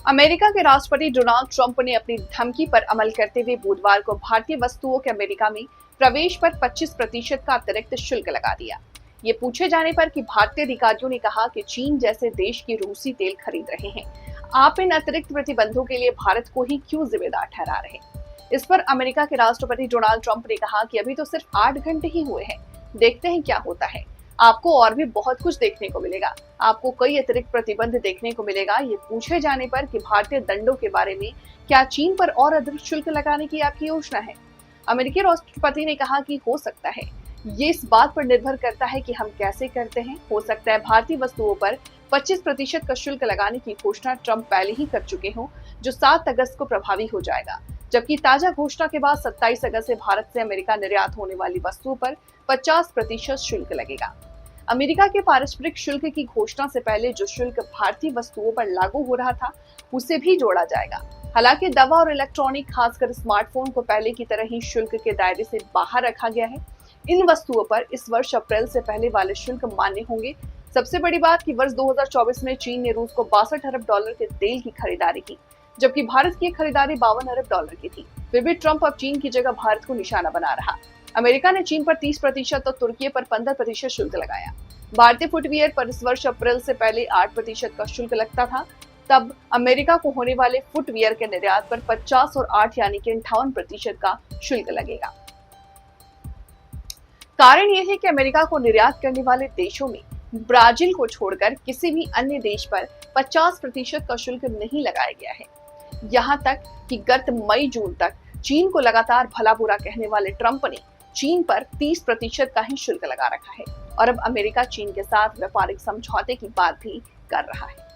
America के राष्ट्रपति Donald Trump ने अपनी धमकी पर अमल करते हुए बुधवार को भारतीय वस्तुओं के अमेरिका में प्रवेश पर 25% का अतिरिक्त शुल्क लगा दिया। ये पूछे जाने पर कि भारतीय अधिकारियों ने कहा कि चीन जैसे देश की रूसी तेल खरीद रहे हैं, आप इन अतिरिक्त प्रतिबंधों के लिए भारत को ही क्यों जिम्मेदार ठहरा रहे हैं। इस पर अमेरिका के राष्ट्रपति डोनाल्ड ट्रंप ने कहा कि अभी तो सिर्फ 8 घंटे ही हुए हैं, देखते हैं क्या होता है। आपको और भी बहुत कुछ देखने को मिलेगा, आपको कई अतिरिक्त प्रतिबंध देखने को मिलेगा। ये पूछे जाने पर कि भारतीय दंडों के बारे में क्या चीन पर और अतिरिक्त शुल्क लगाने की आपकी योजना है, अमेरिकी राष्ट्रपति ने कहा कि हो सकता है, ये इस बात पर निर्भर करता है कि हम कैसे करते हैं। हो सकता है भारतीय वस्तुओं पर 25% का शुल्क लगाने की घोषणा ट्रंप पहले ही कर चुके हों, जो 7 अगस्त को प्रभावी हो जाएगा, जबकि ताजा घोषणा के बाद 27 अगस्त से भारत से अमेरिका निर्यात होने वाली वस्तुओं पर 50% शुल्क लगेगा। अमेरिका के पारस्परिक शुल्क की घोषणा से पहले जो शुल्क भारतीय वस्तुओं पर लागू हो रहा था, उसे भी जोड़ा जाएगा। हालांकि दवा और इलेक्ट्रॉनिक, खासकर स्मार्टफोन को पहले की तरह ही शुल्क के दायरे से बाहर रखा गया है। इन वस्तुओं पर इस वर्ष अप्रैल से पहले वाले शुल्क मान्य होंगे। सबसे बड़ी बात कि वर्ष 2024 में चीन ने रूस को $62 अरब के तेल की खरीदारी की, जबकि भारत की खरीदारी $52 अरब की थी। फिर भी ट्रंप अब चीन की जगह भारत को निशाना बना रहा। अमेरिका ने चीन पर 30% और तुर्की पर 15% शुल्क लगाया। भारतीय फुटवियर पर इस वर्ष अप्रैल से पहले 8% का शुल्क लगता था। तब अमेरिका को होने वाले फुटवियर के निर्यात पर 50 और 8 यानी कि 58% का शुल्क लगेगा। कारण यह है कि अमेरिका को निर्यात करने वाले देशों में ब्राजील को छोड़कर किसी भी अन्य देश पर 50% का शुल्क नहीं लगाया गया है। यहाँ तक कि गत मई-जून तक चीन को लगातार भला बुरा कहने वाले ट्रंप ने चीन पर 30% का ही शुल्क लगा रखा है और अब अमेरिका चीन के साथ व्यापारिक समझौते की बात भी कर रहा है।